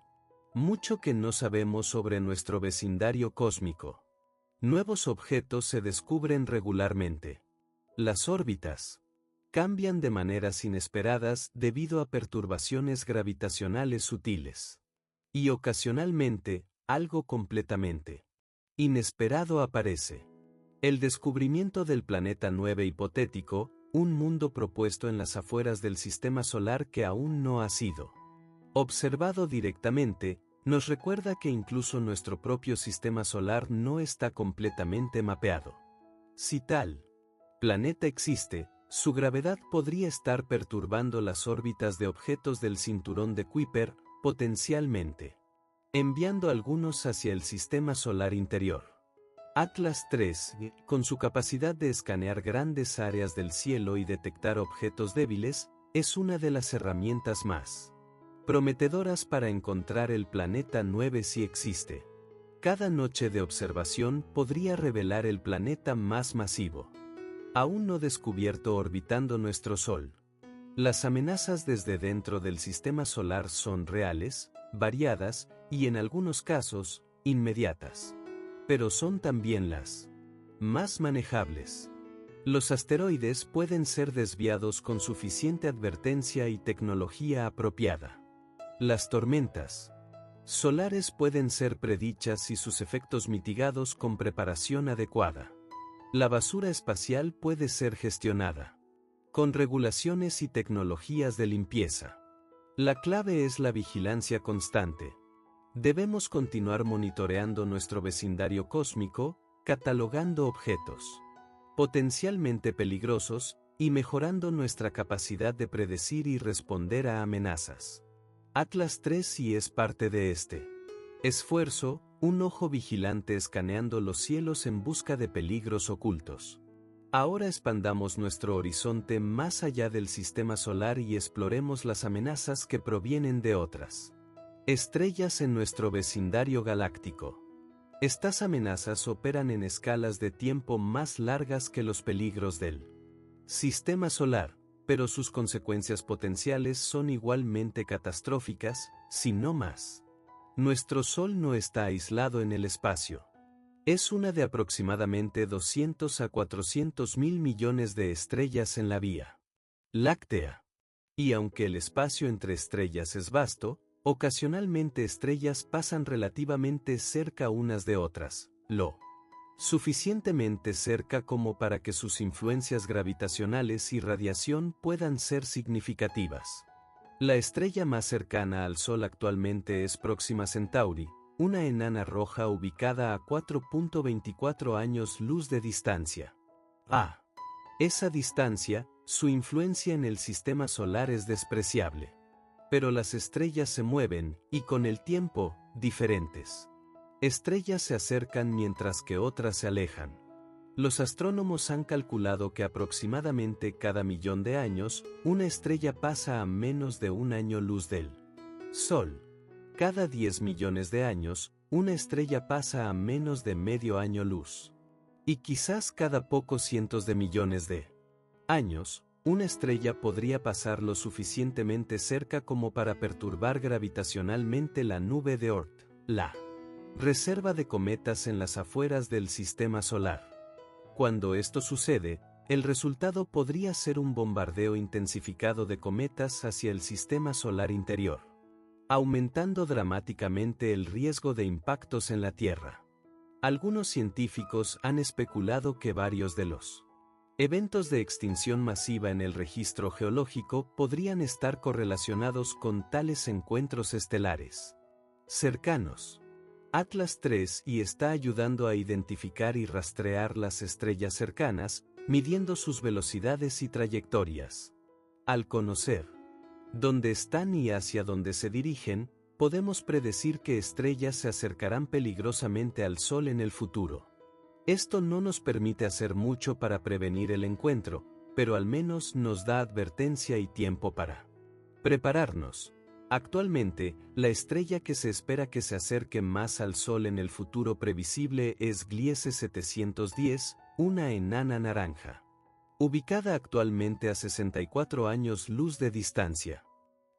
mucho que no sabemos sobre nuestro vecindario cósmico. Nuevos objetos se descubren regularmente. Las órbitas cambian de maneras inesperadas debido a perturbaciones gravitacionales sutiles. Y ocasionalmente, algo completamente inesperado aparece. El descubrimiento del planeta 9 hipotético, un mundo propuesto en las afueras del sistema solar que aún no ha sido observado directamente, nos recuerda que incluso nuestro propio sistema solar no está completamente mapeado. Si tal planeta existe, su gravedad podría estar perturbando las órbitas de objetos del cinturón de Kuiper, potencialmente enviando algunos hacia el sistema solar interior. Atlas 3, con su capacidad de escanear grandes áreas del cielo y detectar objetos débiles, es una de las herramientas más prometedoras para encontrar el planeta 9 si existe. Cada noche de observación podría revelar el planeta más masivo aún no descubierto orbitando nuestro Sol. Las amenazas desde dentro del sistema solar son reales, variadas y en algunos casos, inmediatas. Pero son también las más manejables. Los asteroides pueden ser desviados con suficiente advertencia y tecnología apropiada. Las tormentas solares pueden ser predichas y sus efectos mitigados con preparación adecuada. La basura espacial puede ser gestionada con regulaciones y tecnologías de limpieza. La clave es la vigilancia constante. Debemos continuar monitoreando nuestro vecindario cósmico, catalogando objetos potencialmente peligrosos y mejorando nuestra capacidad de predecir y responder a amenazas. Atlas 3 sí es parte de este Esfuerzo, un ojo vigilante escaneando los cielos en busca de peligros ocultos. Ahora expandamos nuestro horizonte más allá del sistema solar y exploremos las amenazas que provienen de otras estrellas en nuestro vecindario galáctico. Estas amenazas operan en escalas de tiempo más largas que los peligros del sistema solar, pero sus consecuencias potenciales son igualmente catastróficas, si no más. Nuestro Sol no está aislado en el espacio. Es una de aproximadamente 200 a 400 mil millones de estrellas en la Vía Láctea. Y aunque el espacio entre estrellas es vasto, ocasionalmente estrellas pasan relativamente cerca unas de otras, lo suficientemente cerca como para que sus influencias gravitacionales y radiación puedan ser significativas. La estrella más cercana al Sol actualmente es Próxima Centauri, una enana roja ubicada a 4.24 años luz de distancia. A esa distancia, su influencia en el sistema solar es despreciable. Pero las estrellas se mueven, y con el tiempo, diferentes estrellas se acercan mientras que otras se alejan. Los astrónomos han calculado que aproximadamente cada millón de años, una estrella pasa a menos de un año luz del Sol. Cada 10 millones de años, una estrella pasa a menos de medio año luz. Y quizás cada pocos cientos de millones de años, una estrella podría pasar lo suficientemente cerca como para perturbar gravitacionalmente la nube de Oort, la reserva de cometas en las afueras del sistema solar. Cuando esto sucede, el resultado podría ser un bombardeo intensificado de cometas hacia el sistema solar interior, aumentando dramáticamente el riesgo de impactos en la Tierra. Algunos científicos han especulado que varios de los eventos de extinción masiva en el registro geológico podrían estar correlacionados con tales encuentros estelares cercanos. Atlas III y está ayudando a identificar y rastrear las estrellas cercanas, midiendo sus velocidades y trayectorias. Al conocer dónde están y hacia dónde se dirigen, podemos predecir que estrellas se acercarán peligrosamente al Sol en el futuro. Esto no nos permite hacer mucho para prevenir el encuentro, pero al menos nos da advertencia y tiempo para prepararnos. Actualmente, la estrella que se espera que se acerque más al Sol en el futuro previsible es Gliese 710, una enana naranja, ubicada actualmente a 64 años luz de distancia.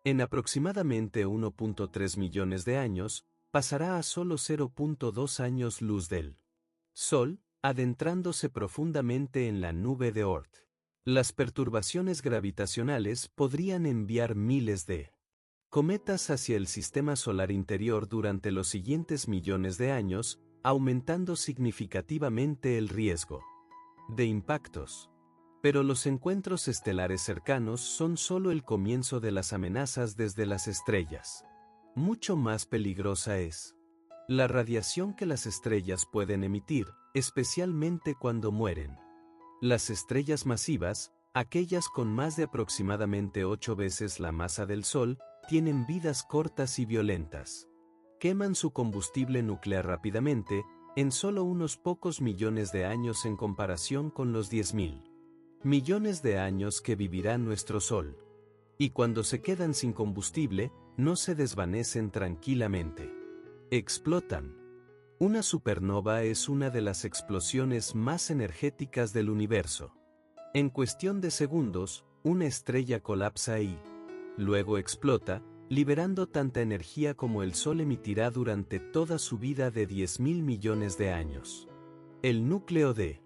En aproximadamente 1.3 millones de años, pasará a solo 0.2 años luz del Sol, adentrándose profundamente en la nube de Oort. Las perturbaciones gravitacionales podrían enviar miles de cometas hacia el sistema solar interior durante los siguientes millones de años, aumentando significativamente el riesgo de impactos. Pero los encuentros estelares cercanos son solo el comienzo de las amenazas desde las estrellas. Mucho más peligrosa es la radiación que las estrellas pueden emitir, especialmente cuando mueren. Las estrellas masivas, aquellas con más de aproximadamente 8 veces la masa del Sol, tienen vidas cortas y violentas. Queman su combustible nuclear rápidamente, en solo unos pocos millones de años en comparación con los 10.000 millones de años que vivirá nuestro Sol. Y cuando se quedan sin combustible, no se desvanecen tranquilamente. Explotan. Una supernova es una de las explosiones más energéticas del universo. En cuestión de segundos, una estrella colapsa y luego explota, liberando tanta energía como el Sol emitirá durante toda su vida de 10.000 millones de años. El núcleo de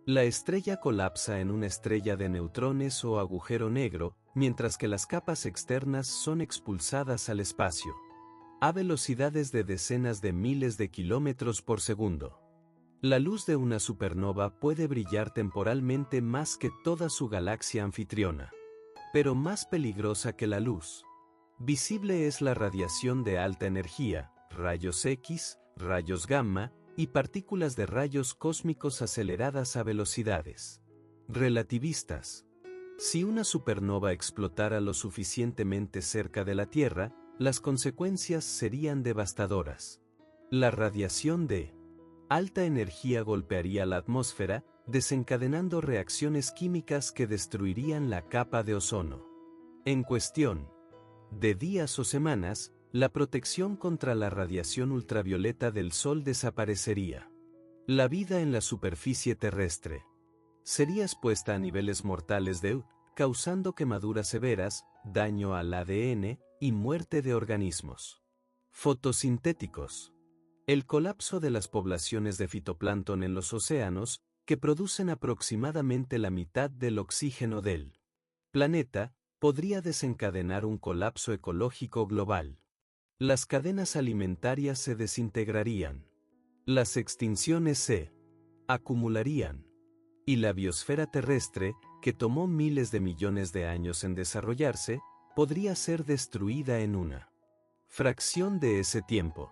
la estrella colapsa en una estrella de neutrones o agujero negro, mientras que las capas externas son expulsadas al espacio a velocidades de decenas de miles de kilómetros por segundo. La luz de una supernova puede brillar temporalmente más que toda su galaxia anfitriona. Pero más peligrosa que la luz visible es la radiación de alta energía, rayos X, rayos gamma, y partículas de rayos cósmicos aceleradas a velocidades relativistas. Si una supernova explotara lo suficientemente cerca de la Tierra, las consecuencias serían devastadoras. La radiación de alta energía golpearía la atmósfera, desencadenando reacciones químicas que destruirían la capa de ozono. En cuestión de días o semanas, la protección contra la radiación ultravioleta del Sol desaparecería. La vida en la superficie terrestre sería expuesta a niveles mortales de U, causando quemaduras severas, daño al ADN y muerte de organismos fotosintéticos. El colapso de las poblaciones de fitoplancton en los océanos, que producen aproximadamente la mitad del oxígeno del planeta, podría desencadenar un colapso ecológico global. Las cadenas alimentarias se desintegrarían. Las extinciones se acumularían. Y la biosfera terrestre, que tomó miles de millones de años en desarrollarse, podría ser destruida en una fracción de ese tiempo.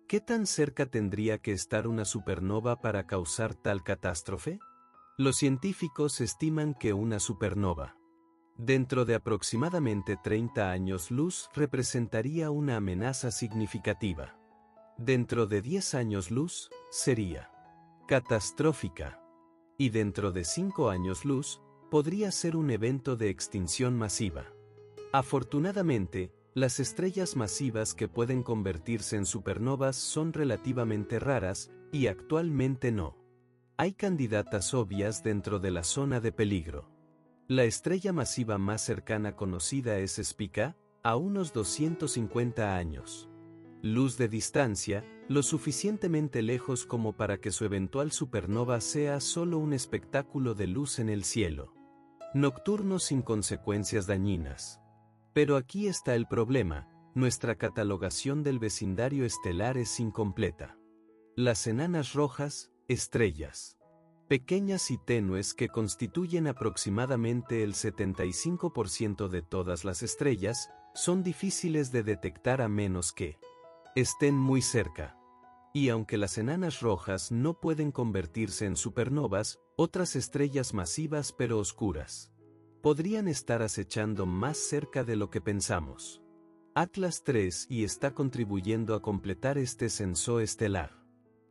¿Qué tan cerca tendría que estar una supernova para causar tal catástrofe? Los científicos estiman que una supernova, dentro de aproximadamente 30 años luz, representaría una amenaza significativa. Dentro de 10 años luz, sería catastrófica. Y dentro de 5 años luz, podría ser un evento de extinción masiva. Afortunadamente, las estrellas masivas que pueden convertirse en supernovas son relativamente raras, y actualmente no hay candidatas obvias dentro de la zona de peligro. La estrella masiva más cercana conocida es Spica, a unos 250 años luz de distancia, lo suficientemente lejos como para que su eventual supernova sea solo un espectáculo de luz en el cielo nocturno sin consecuencias dañinas. Pero aquí está el problema: nuestra catalogación del vecindario estelar es incompleta. Las enanas rojas, estrellas pequeñas y tenues que constituyen aproximadamente el 75% de todas las estrellas, son difíciles de detectar a menos que estén muy cerca. Y aunque las enanas rojas no pueden convertirse en supernovas, otras estrellas masivas pero oscuras podrían estar acechando más cerca de lo que pensamos. Atlas III está contribuyendo a completar este censo estelar.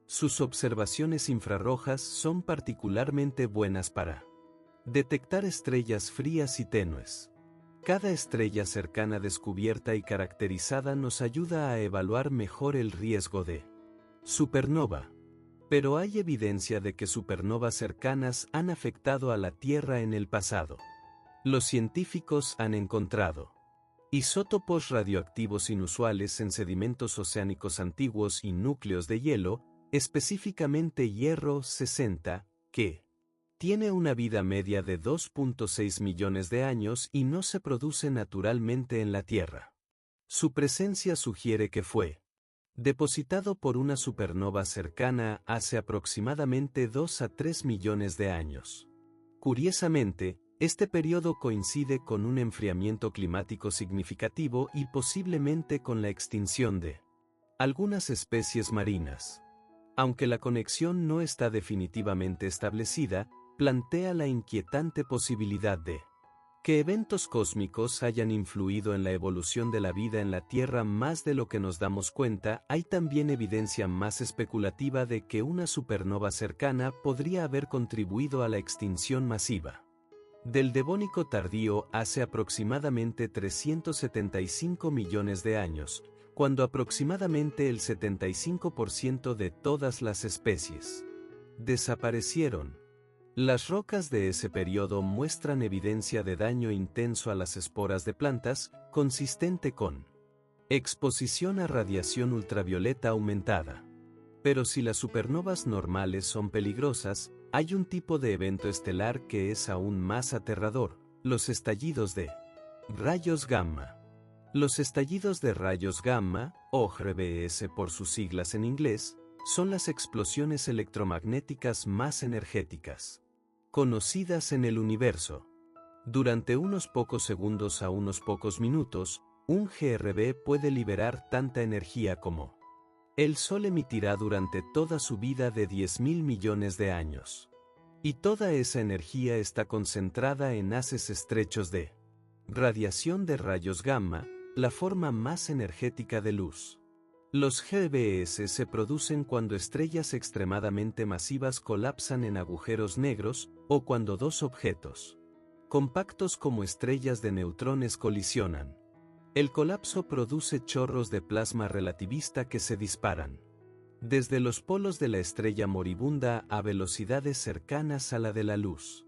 Sus observaciones infrarrojas son particularmente buenas para detectar estrellas frías y tenues. Cada estrella cercana descubierta y caracterizada nos ayuda a evaluar mejor el riesgo de supernova. Pero hay evidencia de que supernovas cercanas han afectado a la Tierra en el pasado. Los científicos han encontrado isótopos radioactivos inusuales en sedimentos oceánicos antiguos y núcleos de hielo, específicamente hierro 60, que tiene una vida media de 2.6 millones de años y no se produce naturalmente en la Tierra. Su presencia sugiere que fue depositado por una supernova cercana hace aproximadamente 2 a 3 millones de años. Curiosamente, este periodo coincide con un enfriamiento climático significativo y posiblemente con la extinción de algunas especies marinas. Aunque la conexión no está definitivamente establecida, plantea la inquietante posibilidad de que eventos cósmicos hayan influido en la evolución de la vida en la Tierra más de lo que nos damos cuenta. Hay también evidencia más especulativa de que una supernova cercana podría haber contribuido a la extinción masiva del Devónico tardío hace aproximadamente 375 millones de años, cuando aproximadamente el 75% de todas las especies desaparecieron. Las rocas de ese periodo muestran evidencia de daño intenso a las esporas de plantas, consistente con exposición a radiación ultravioleta aumentada. Pero si las supernovas normales son peligrosas, hay un tipo de evento estelar que es aún más aterrador: los estallidos de rayos gamma. Los estallidos de rayos gamma, o RBS por sus siglas en inglés, son las explosiones electromagnéticas más energéticas conocidas en el universo. Durante unos pocos segundos a unos pocos minutos, un GRB puede liberar tanta energía como el Sol emitirá durante toda su vida de 10.000 millones de años. Y toda esa energía está concentrada en haces estrechos de radiación de rayos gamma, la forma más energética de luz. Los GBS se producen cuando estrellas extremadamente masivas colapsan en agujeros negros, o cuando dos objetos compactos como estrellas de neutrones colisionan. El colapso produce chorros de plasma relativista que se disparan desde los polos de la estrella moribunda a velocidades cercanas a la de la luz.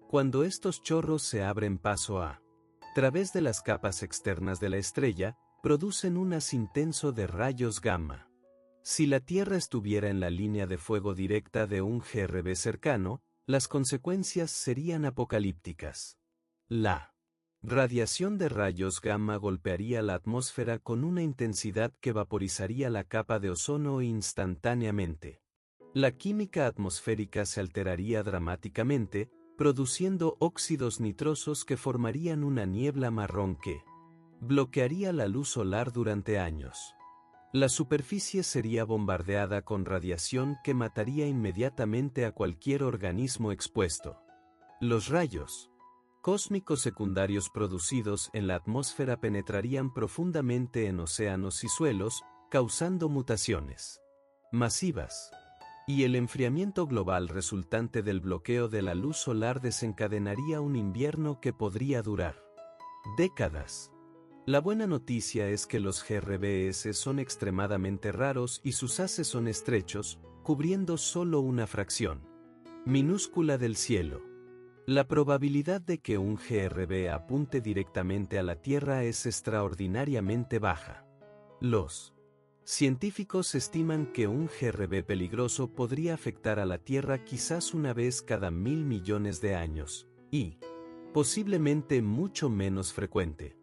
Cuando estos chorros se abren paso a través de las capas externas de la estrella, producen un haz intenso de rayos gamma. Si la Tierra estuviera en la línea de fuego directa de un GRB cercano, las consecuencias serían apocalípticas. La radiación de rayos gamma golpearía la atmósfera con una intensidad que vaporizaría la capa de ozono instantáneamente. La química atmosférica se alteraría dramáticamente, produciendo óxidos nitrosos que formarían una niebla marrón que bloquearía la luz solar durante años. La superficie sería bombardeada con radiación que mataría inmediatamente a cualquier organismo expuesto. Los rayos cósmicos secundarios producidos en la atmósfera penetrarían profundamente en océanos y suelos, causando mutaciones masivas. Y el enfriamiento global resultante del bloqueo de la luz solar desencadenaría un invierno que podría durar décadas. La buena noticia es que los GRBS son extremadamente raros y sus haces son estrechos, cubriendo solo una fracción minúscula del cielo. La probabilidad de que un GRB apunte directamente a la Tierra es extraordinariamente baja. Los científicos estiman que un GRB peligroso podría afectar a la Tierra quizás una vez cada 1000 millones de años, y posiblemente mucho menos frecuente.